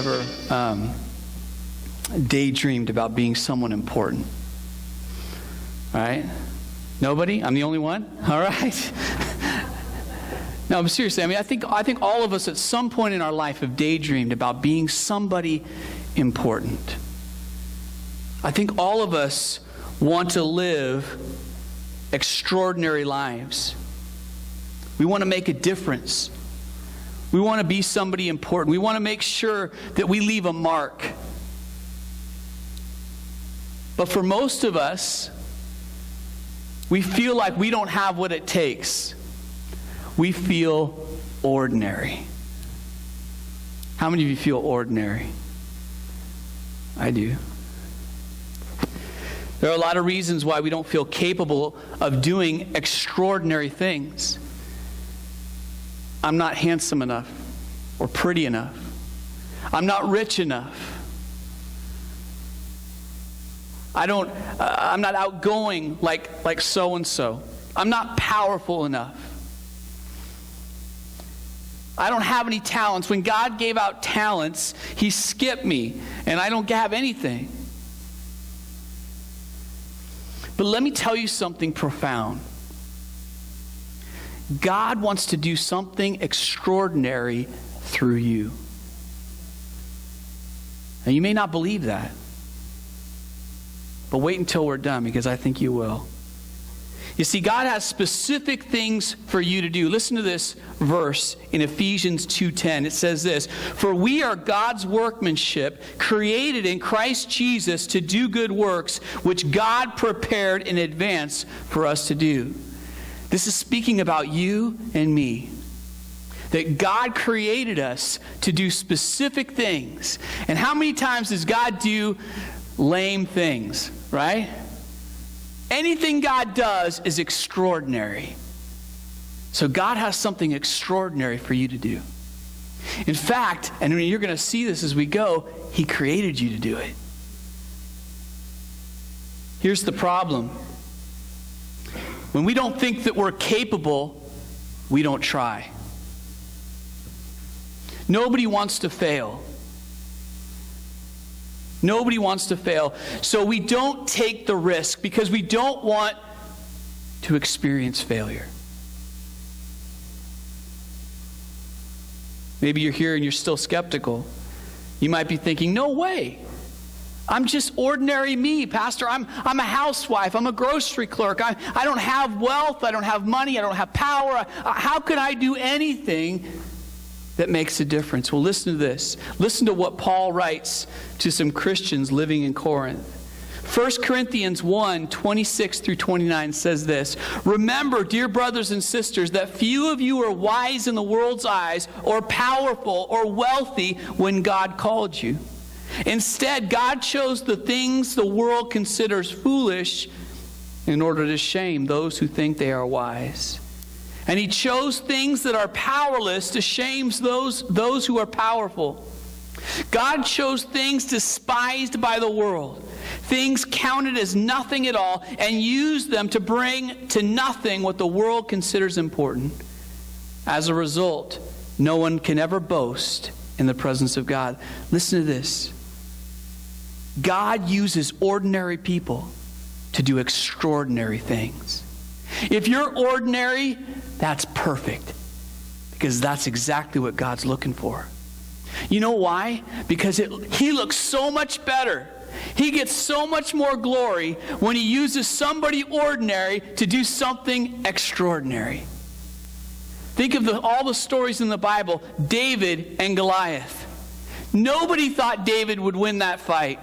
ever daydreamed about being someone important? All right? Nobody? I'm the only one? All right. No, but seriously, I think all of us at some point in our life have daydreamed about being somebody important. I think all of us want to live extraordinary lives. We want to make a difference. We want to be somebody important. We want to make sure that we leave a mark. But for most of us, we feel like we don't have what it takes. We feel ordinary. How many of you feel ordinary? I do. There are a lot of reasons why we don't feel capable of doing extraordinary things. I'm not handsome enough or pretty enough. I'm not rich enough. I'm not outgoing like so-and-so. I'm not powerful enough. I don't have any talents. When God gave out talents, He skipped me, and I don't have anything. But let me tell you something profound. God wants to do something extraordinary through you. And you may not believe that. But wait until we're done, because I think you will. You see, God has specific things for you to do. Listen to this verse in Ephesians 2:10. It says this, "For we are God's workmanship, created in Christ Jesus to do good works, which God prepared in advance for us to do." This is speaking about you and me. That God created us to do specific things. And how many times does God do lame things, right? Anything God does is extraordinary. So God has something extraordinary for you to do. In fact, and you're going to see this as we go, He created you to do it. Here's the problem. When we don't think that we're capable, we don't try. Nobody wants to fail. Nobody wants to fail. So we don't take the risk because we don't want to experience failure. Maybe you're here and you're still skeptical. You might be thinking, no way. I'm just ordinary me, Pastor. I'm a housewife. I'm a grocery clerk. I don't have wealth. I don't have money. I don't have power. How could I do anything that makes a difference? Well, listen to this. Listen to what Paul writes to some Christians living in Corinth. 1 Corinthians 1:26-29 says this, "Remember, dear brothers and sisters, that few of you are wise in the world's eyes, or powerful, or wealthy when God called you. Instead, God chose the things the world considers foolish in order to shame those who think they are wise. And He chose things that are powerless to shame those who are powerful. God chose things despised by the world, things counted as nothing at all, and used them to bring to nothing what the world considers important. As a result, no one can ever boast in the presence of God." Listen to this. God uses ordinary people to do extraordinary things. If you're ordinary, that's perfect, because that's exactly what God's looking for. You know why? Because He looks so much better. He gets so much more glory when He uses somebody ordinary to do something extraordinary. Think of all the stories in the Bible, David and Goliath. Nobody thought David would win that fight.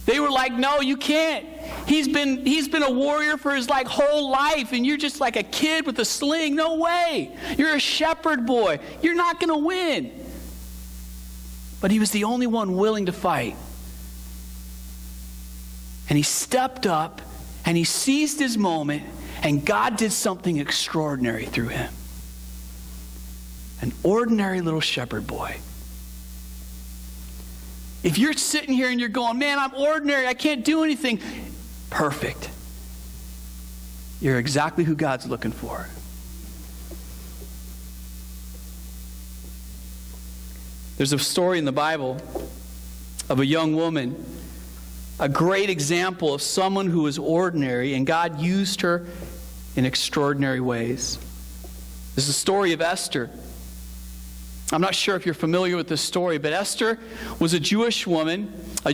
They were like, "No, you can't. He's been a warrior for his whole life, and you're just like a kid with a sling. No way. You're a shepherd boy. You're not going to win." But he was the only one willing to fight. And he stepped up, and he seized his moment, and God did something extraordinary through him. An ordinary little shepherd boy. If you're sitting here and you're going, "Man, I'm ordinary, I can't do anything," perfect. You're exactly who God's looking for. There's a story in the Bible of a young woman, a great example of someone who was ordinary, and God used her in extraordinary ways. This is the story of Esther. I'm not sure if you're familiar with this story, but Esther was a Jewish woman, a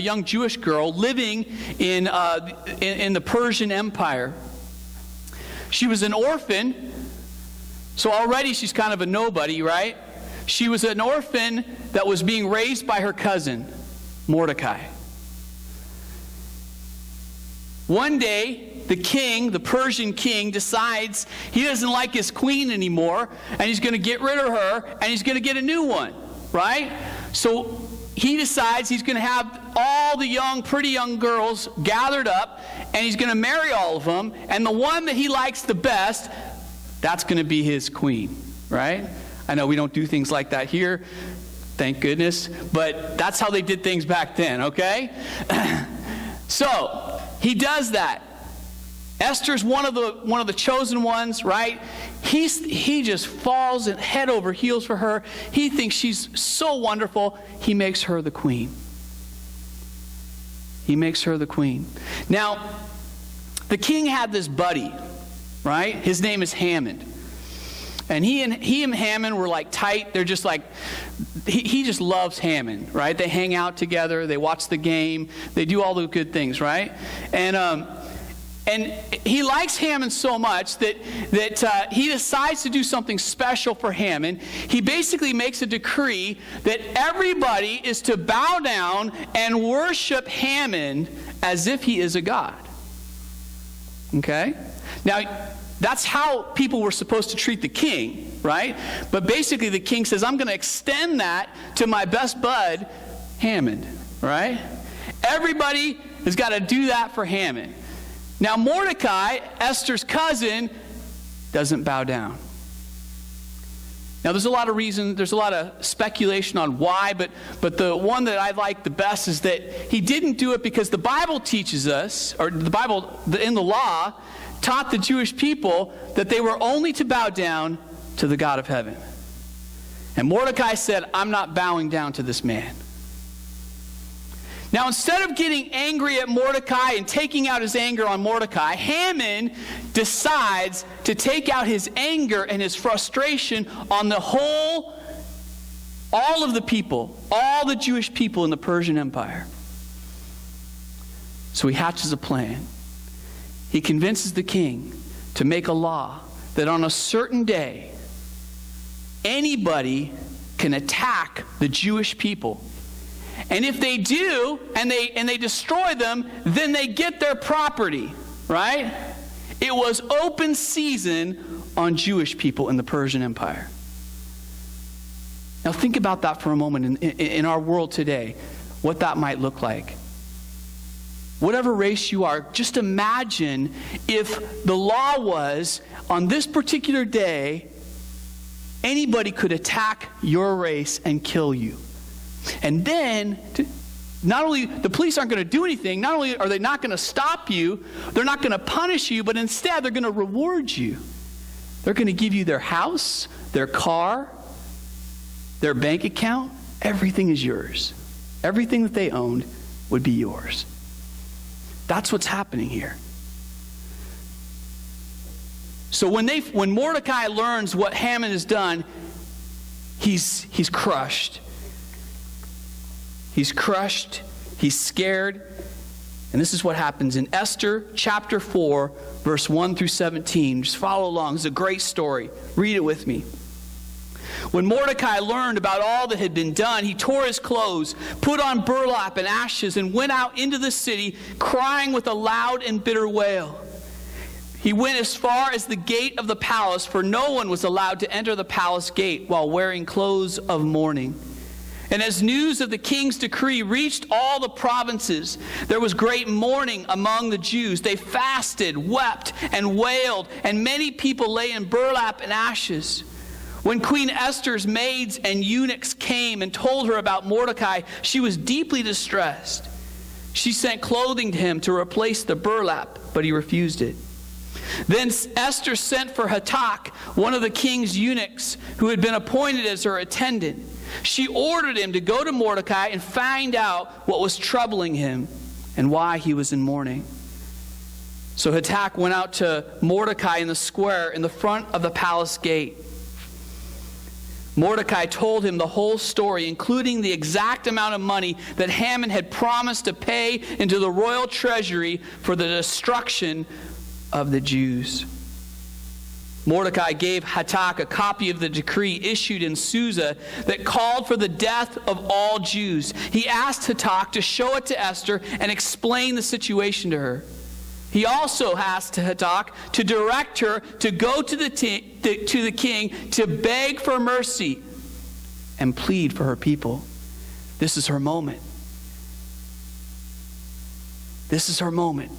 young Jewish girl living in the Persian Empire. She was an orphan, so already she's kind of a nobody, right? She was an orphan that was being raised by her cousin, Mordecai. One day, the king, the Persian king, decides he doesn't like his queen anymore, and he's going to get rid of her, and he's going to get a new one, right? So he decides he's going to have all the pretty young girls gathered up, and he's going to marry all of them, and the one that he likes the best, that's going to be his queen, right? I know we don't do things like that here, thank goodness, but that's how they did things back then, okay? So he does that. Esther's one of the chosen ones, right? He just falls head over heels for her. He thinks she's so wonderful. He makes her the queen. He makes her the queen. Now, the king had this buddy, right? His name is Haman. And he and Haman were like tight. They're just like, he just loves Haman, right? They hang out together. They watch the game. They do all the good things, right? And he likes Haman so much that he decides to do something special for Haman. He basically makes a decree that everybody is to bow down and worship Haman as if he is a god. Okay? Now, that's how people were supposed to treat the king, right? But basically the king says, I'm going to extend that to my best bud, Haman, right? Everybody has got to do that for Haman. Now Mordecai, Esther's cousin, doesn't bow down. Now there's a lot of reasons, there's a lot of speculation on why, but the one that I like the best is that he didn't do it because the Bible teaches us, or the Bible in the law taught the Jewish people that they were only to bow down to the God of heaven. And Mordecai said, I'm not bowing down to this man. Now, instead of getting angry at Mordecai and taking out his anger on Mordecai, Haman decides to take out his anger and his frustration on all of the people, all the Jewish people in the Persian Empire. So he hatches a plan. He convinces the king to make a law that on a certain day, anybody can attack the Jewish people. And if they do, and they destroy them, then they get their property, right? It was open season on Jewish people in the Persian Empire. Now think about that for a moment in our world today, what that might look like. Whatever race you are, just imagine if the law was, on this particular day, anybody could attack your race and kill you. And then, not only the police aren't going to do anything, not only are they not going to stop you, they're not going to punish you, but instead they're going to reward you. They're going to give you their house, their car, their bank account. Everything is yours. Everything that they owned would be yours. That's what's happening here. So when Mordecai learns what Haman has done, he's crushed. He's crushed. He's scared. And this is what happens in Esther chapter 4, verse 1 through 17. Just follow along. It's a great story. Read it with me. When Mordecai learned about all that had been done, he tore his clothes, put on burlap and ashes, and went out into the city, crying with a loud and bitter wail. He went as far as the gate of the palace, for no one was allowed to enter the palace gate while wearing clothes of mourning. And as news of the king's decree reached all the provinces, there was great mourning among the Jews. They fasted, wept, and wailed, and many people lay in burlap and ashes. When Queen Esther's maids and eunuchs came and told her about Mordecai, she was deeply distressed. She sent clothing to him to replace the burlap, but he refused it. Then Esther sent for Hatak, one of the king's eunuchs, who had been appointed as her attendant. She ordered him to go to Mordecai and find out what was troubling him and why he was in mourning. So Hatak went out to Mordecai in the square in the front of the palace gate. Mordecai told him the whole story, including the exact amount of money that Haman had promised to pay into the royal treasury for the destruction of the Jews. Mordecai gave Hatak a copy of the decree issued in Susa that called for the death of all Jews. He asked Hatak to show it to Esther and explain the situation to her. He also asked Hatak to direct her to go to the king to beg for mercy and plead for her people. This is her moment. This is her moment.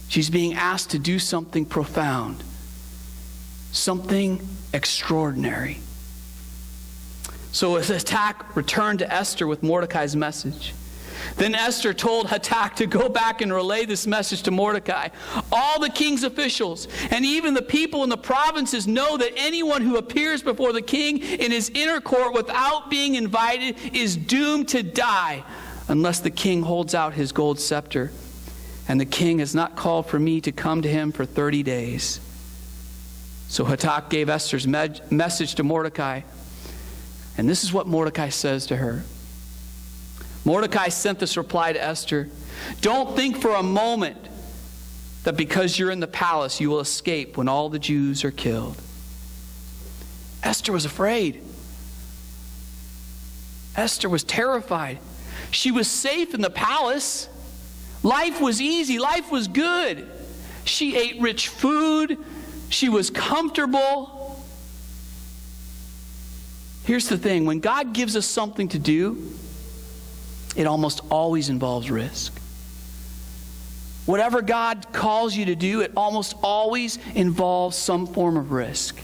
She's being asked to do something profound, something extraordinary. So Hatak returned to Esther with Mordecai's message. Then Esther told Hatak to go back and relay this message to Mordecai. All the king's officials and even the people in the provinces know that anyone who appears before the king in his inner court without being invited is doomed to die unless the king holds out his gold scepter. And the king has not called for me to come to him for 30 days. So Hatak gave Esther's message to Mordecai. And this is what Mordecai says to her. Mordecai sent this reply to Esther. Don't think for a moment that because you're in the palace you will escape when all the Jews are killed. Esther was afraid. Esther was terrified. She was safe in the palace. Life was easy. Life was good. She ate rich food. She was comfortable. Here's the thing. When God gives us something to do, it almost always involves risk. Whatever God calls you to do, it almost always involves some form of risk.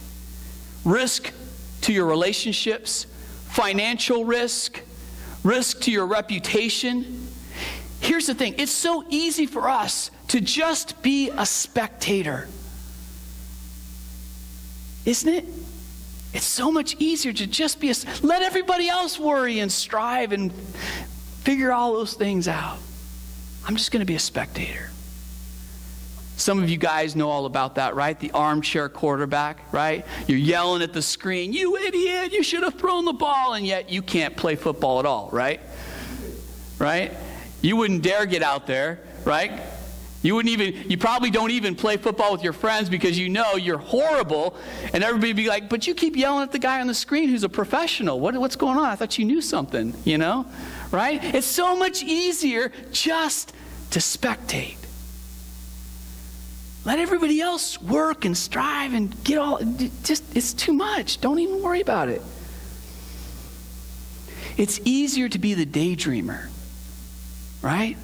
Risk to your relationships, financial risk, risk to your reputation. Here's the thing. It's so easy for us to just be a spectator. Isn't it? It's so much easier to just be let everybody else worry and strive and figure all those things out. I'm just going to be a spectator. Some of you guys know all about that, right? The armchair quarterback, right? You're yelling at the screen, you idiot, you should have thrown the ball, and yet you can't play football at all, right? Right? You wouldn't dare get out there, right? You probably don't even play football with your friends because you know you're horrible, and everybody would be like, but you keep yelling at the guy on the screen who's a professional. What's going on? I thought you knew something, right? It's so much easier just to spectate. Let everybody else work and strive and it's too much. Don't even worry about it. It's easier to be the daydreamer, right?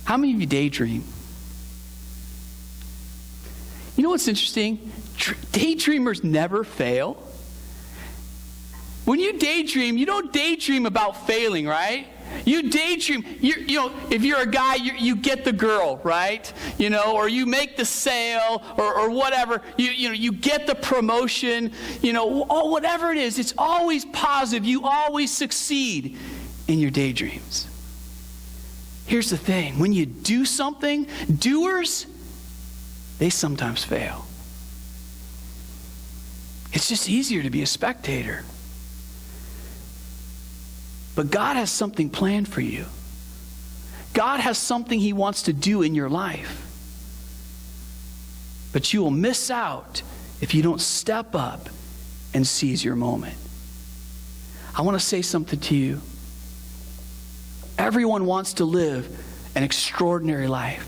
How many of you daydream? You know what's interesting? Daydreamers never fail. When you daydream, you don't daydream about failing, right? You daydream, if you're a guy, you get the girl, right? Or you make the sale or whatever. You get the promotion, whatever it is. It's always positive. You always succeed in your daydreams. Here's the thing. When you do something, doers, they sometimes fail. It's just easier to be a spectator. But God has something planned for you. God has something He wants to do in your life. But you will miss out if you don't step up and seize your moment. I want to say something to you. Everyone wants to live an extraordinary life,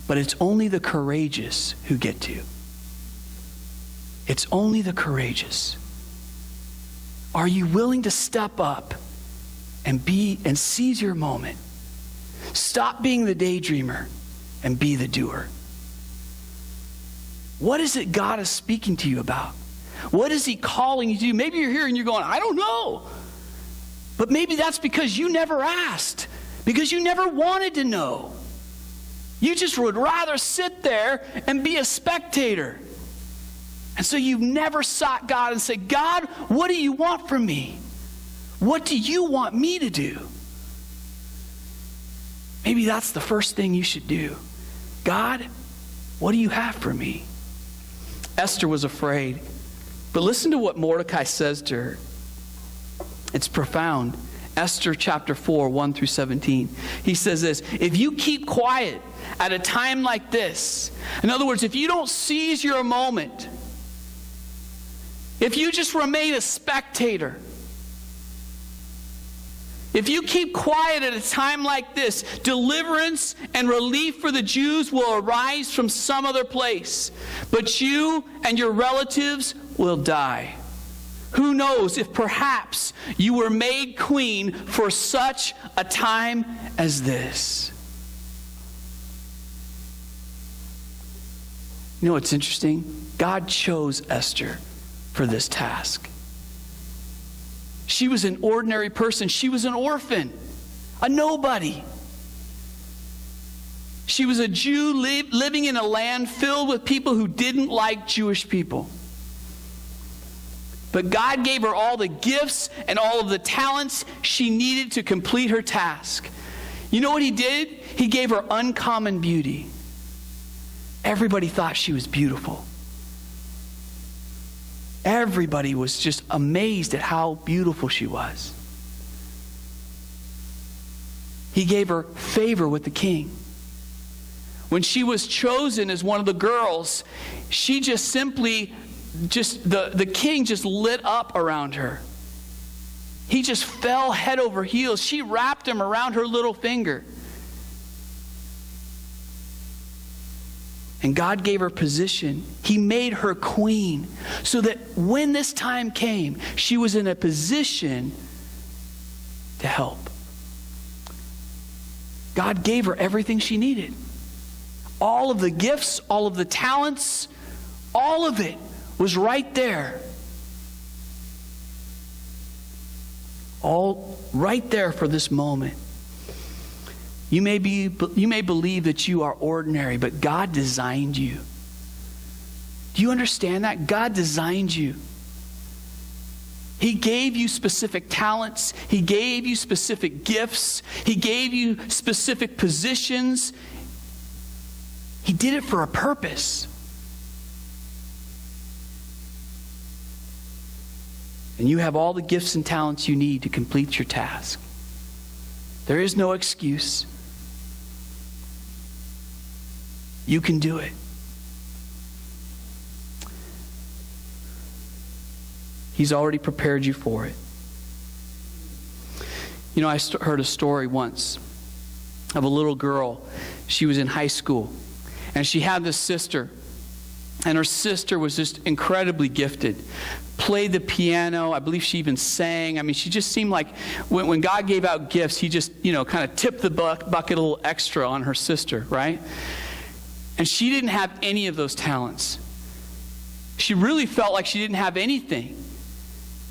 but it's only the courageous who get to. It's only the courageous. Are you willing to step up and seize your moment? Stop being the daydreamer and be the doer. What is it God is speaking to you about? What is He calling you to do? Maybe you're here and you're going, I don't know. But maybe that's because you never asked, because you never wanted to know. You just would rather sit there and be a spectator. And so you've never sought God and said, God, what do you want from me? What do you want me to do? Maybe that's the first thing you should do. God, what do you have for me? Esther was afraid. But listen to what Mordecai says to her. It's profound. Esther chapter 4, 1 through 17. He says this, if you keep quiet at a time like this, in other words, if you don't seize your moment, if you just remain a spectator, if you keep quiet at a time like this, deliverance and relief for the Jews will arise from some other place, but you and your relatives will die. Who knows if perhaps you were made queen for such a time as this? You know what's interesting? God chose Esther for this task. She was an ordinary person. She was an orphan, a nobody. She was a Jew living in a land filled with people who didn't like Jewish people. But God gave her all the gifts and all of the talents she needed to complete her task. You know what he did? He gave her uncommon beauty. Everybody thought she was beautiful. Everybody was just amazed at how beautiful she was. He gave her favor with the king. When she was chosen as one of the girls, she just simply, the king just lit up around her. He just fell head over heels. She wrapped him around her little finger. And God gave her position. He made her queen so that when this time came, she was in a position to help. God gave her everything she needed. All of the gifts, all of the talents, all of it was right there. All right there for this moment. You may believe that you are ordinary, but God designed you. Do you understand that? God designed you. He gave you specific talents. He gave you specific gifts. He gave you specific positions. He did it for a purpose. And you have all the gifts and talents you need to complete your task. There is no excuse. You can do it. He's already prepared you for it. You know, I heard a story once of a little girl. She was in high school, and she had this sister. And her sister was just incredibly gifted. Played the piano. I believe she even sang. I mean, she just seemed like when God gave out gifts, he just, kind of tipped the bucket a little extra on her sister, right? And she didn't have any of those talents. She really felt like she didn't have anything.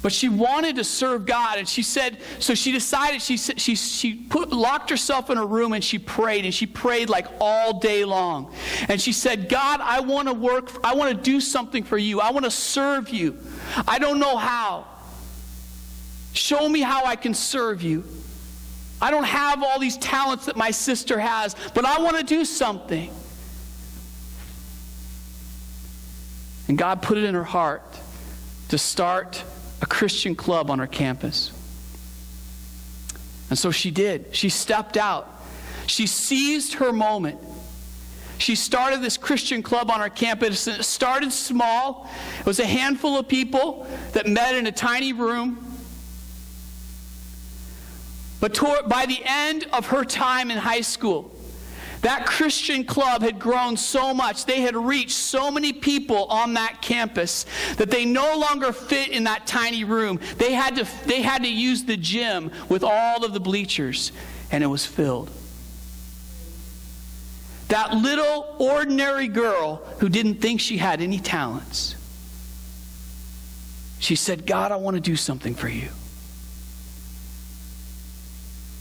But she wanted to serve God, and she said, so she decided, she locked herself in her room and she prayed like all day long. And she said, God, I want to do something for you. I want to serve you. I don't know how. Show me how I can serve you. I don't have all these talents that my sister has, but I want to do something. And God put it in her heart to start a Christian club on her campus. And so she did. She stepped out. She seized her moment. She started this Christian club on our campus. It started small. It was a handful of people that met in a tiny room. But by the end of her time in high school, that Christian club had grown so much, they had reached so many people on that campus that they no longer fit in that tiny room. They had to use the gym with all of the bleachers, and it was filled. That little ordinary girl who didn't think she had any talents, she said, God, I want to do something for you.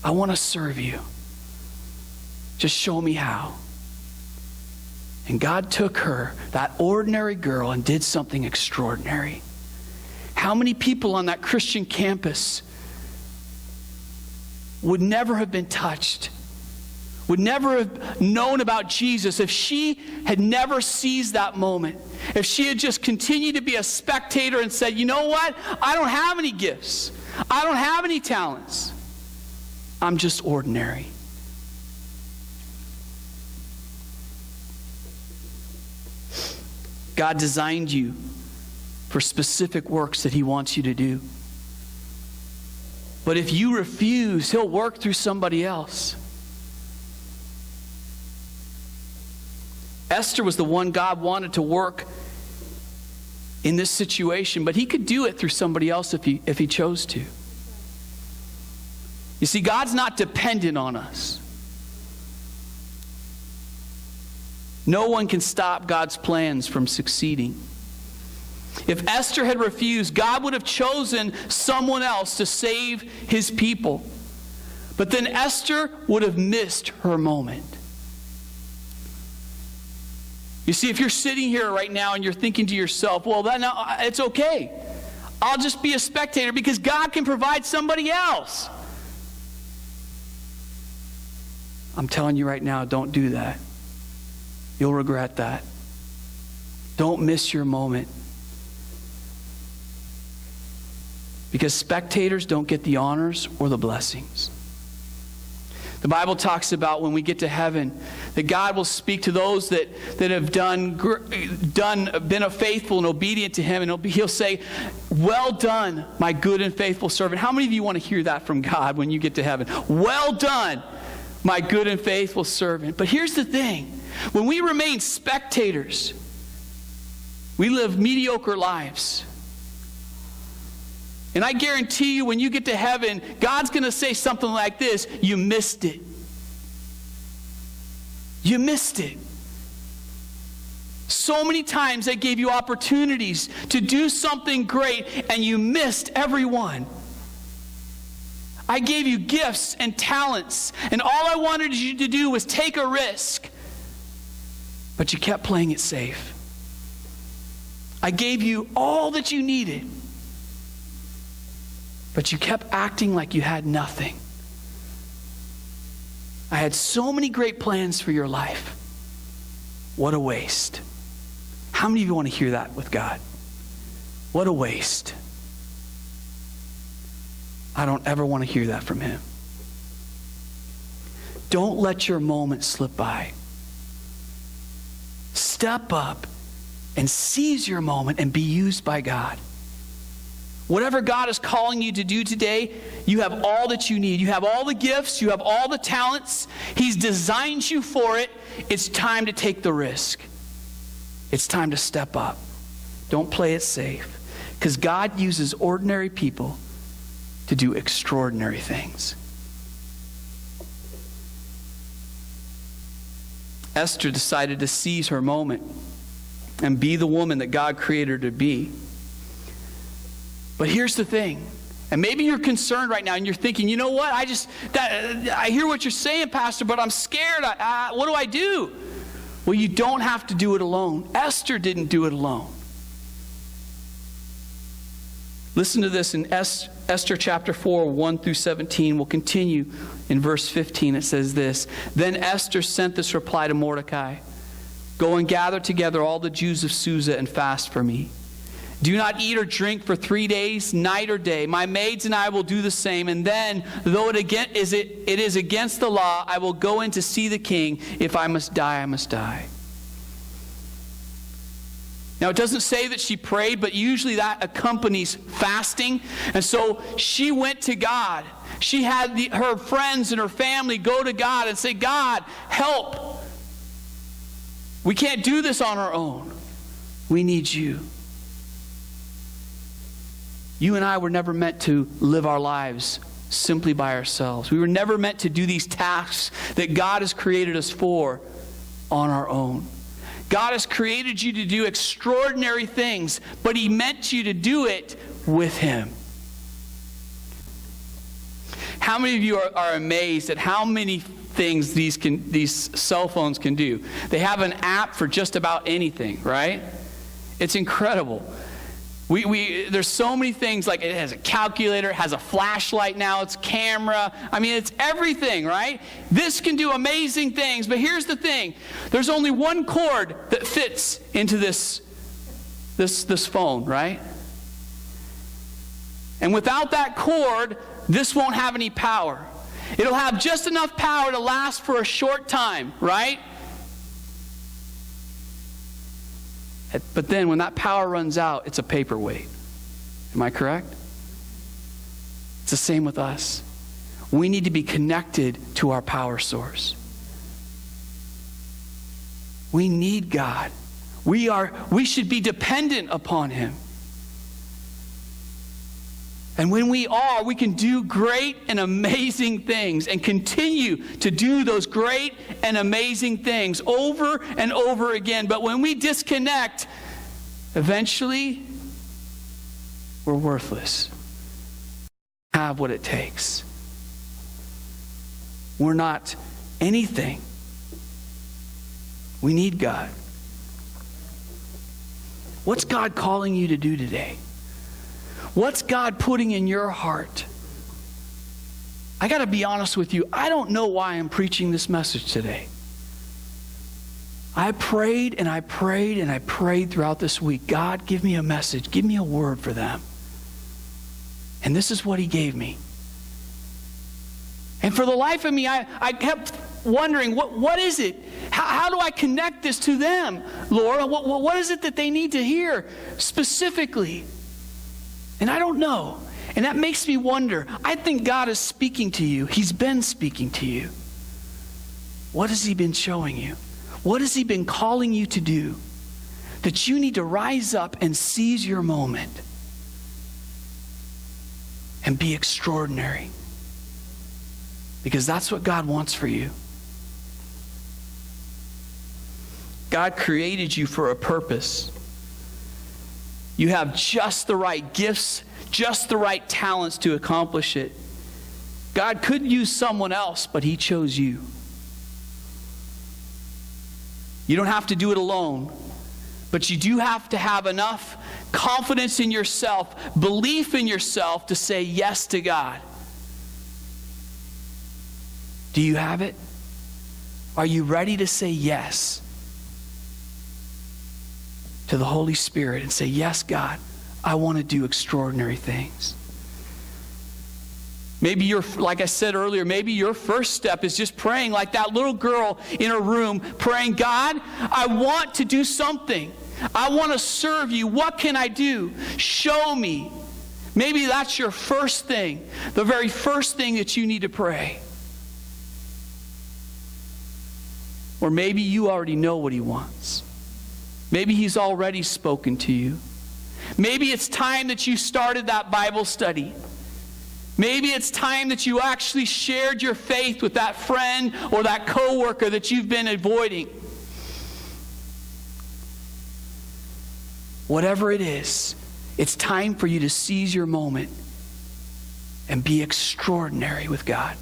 I want to serve you. Just show me how. And God took her, that ordinary girl, and did something extraordinary. How many people on that Christian campus would never have been touched, would never have known about Jesus if she had never seized that moment? If she had just continued to be a spectator and said, you know what? I don't have any gifts. I don't have any talents. I'm just ordinary. God designed you for specific works that He wants you to do. But if you refuse, He'll work through somebody else. Esther was the one God wanted to work in this situation, but He could do it through somebody else if he chose to. You see, God's not dependent on us. No one can stop God's plans from succeeding. If Esther had refused, God would have chosen someone else to save His people. But then Esther would have missed her moment. You see, if you're sitting here right now and you're thinking to yourself, well, it's okay. I'll just be a spectator because God can provide somebody else. I'm telling you right now, don't do that. You'll regret that. Don't miss your moment. Because spectators don't get the honors or the blessings. The Bible talks about when we get to heaven, that God will speak to those that have been faithful and obedient to Him, and He'll say, well done, my good and faithful servant. How many of you want to hear that from God when you get to heaven? Well done, my good and faithful servant. But here's the thing. When we remain spectators, we live mediocre lives. And I guarantee you, when you get to heaven, God's going to say something like this: you missed it. You missed it. So many times I gave you opportunities to do something great, and you missed every one. I gave you gifts and talents, and all I wanted you to do was take a risk. But you kept playing it safe. I gave you all that you needed, but you kept acting like you had nothing. I had so many great plans for your life. What a waste. How many of you want to hear that with God? What a waste. I don't ever want to hear that from Him. Don't let your moment slip by. Step up and seize your moment and be used by God. Whatever God is calling you to do today, you have all that you need. You have all the gifts. You have all the talents. He's designed you for it. It's time to take the risk. It's time to step up. Don't play it safe. Because God uses ordinary people to do extraordinary things. Esther decided to seize her moment and be the woman that God created her to be. But here's the thing, and maybe you're concerned right now and you're thinking, you know what, I hear what you're saying, Pastor, but I'm scared. What do I do? Well, you don't have to do it alone. Esther didn't do it alone. Listen to this in Esther chapter 4, 1 through 17. We'll continue in verse 15. It says this: Then Esther sent this reply to Mordecai: Go and gather together all the Jews of Susa and fast for me. Do not eat or drink for 3 days, night or day. My maids and I will do the same. And then, though it is against the law, I will go in to see the king. If I must die, I must die. Now, it doesn't say that she prayed, but usually that accompanies fasting. And so she went to God. She had her friends and her family go to God and say, God, help. We can't do this on our own. We need you. You and I were never meant to live our lives simply by ourselves. We were never meant to do these tasks that God has created us for on our own. God has created you to do extraordinary things, but He meant you to do it with Him. How many of you are amazed at how many things these cell phones can do. They have an app for just about anything, right? It's incredible. There's so many things, like it has a calculator, it has a flashlight now, it's camera. I mean, it's everything, right? This can do amazing things, but here's the thing. There's only one cord that fits into this phone, right? And without that cord, this won't have any power. It'll have just enough power to last for a short time, right? But then when that power runs out, it's a paperweight. Am I correct? It's the same with us. We need to be connected to our power source. We need God. We should be dependent upon Him. And when we are, we can do great and amazing things and continue to do those great and amazing things over and over again. But when we disconnect, eventually, we're worthless. We have what it takes. We're not anything. We need God. What's God calling you to do today? What's God putting in your heart? I got to be honest with you. I don't know why I'm preaching this message today. I prayed and I prayed and I prayed throughout this week. God, give me a message. Give me a word for them. And this is what He gave me. And for the life of me, I kept wondering, what is it? How do I connect this to them, Lord? What is it that they need to hear specifically? And I don't know. And that makes me wonder. I think God is speaking to you. He's been speaking to you. What has He been showing you? What has He been calling you to do? That you need to rise up and seize your moment and be extraordinary. Because that's what God wants for you. God created you for a purpose. You have just the right gifts, just the right talents to accomplish it. God could use someone else, but He chose you. You don't have to do it alone, but you do have to have enough confidence in yourself, belief in yourself to say yes to God. Do you have it? Are you ready to say yes to the Holy Spirit and say, yes, God, I want to do extraordinary things? Maybe like I said earlier, maybe your first step is just praying like that little girl in her room, praying, God, I want to do something. I want to serve you. What can I do? Show me. Maybe that's your first thing, the very first thing that you need to pray. Or maybe you already know what He wants. Maybe He's already spoken to you. Maybe it's time that you started that Bible study. Maybe it's time that you actually shared your faith with that friend or that coworker that you've been avoiding. Whatever it is, it's time for you to seize your moment and be extraordinary with God.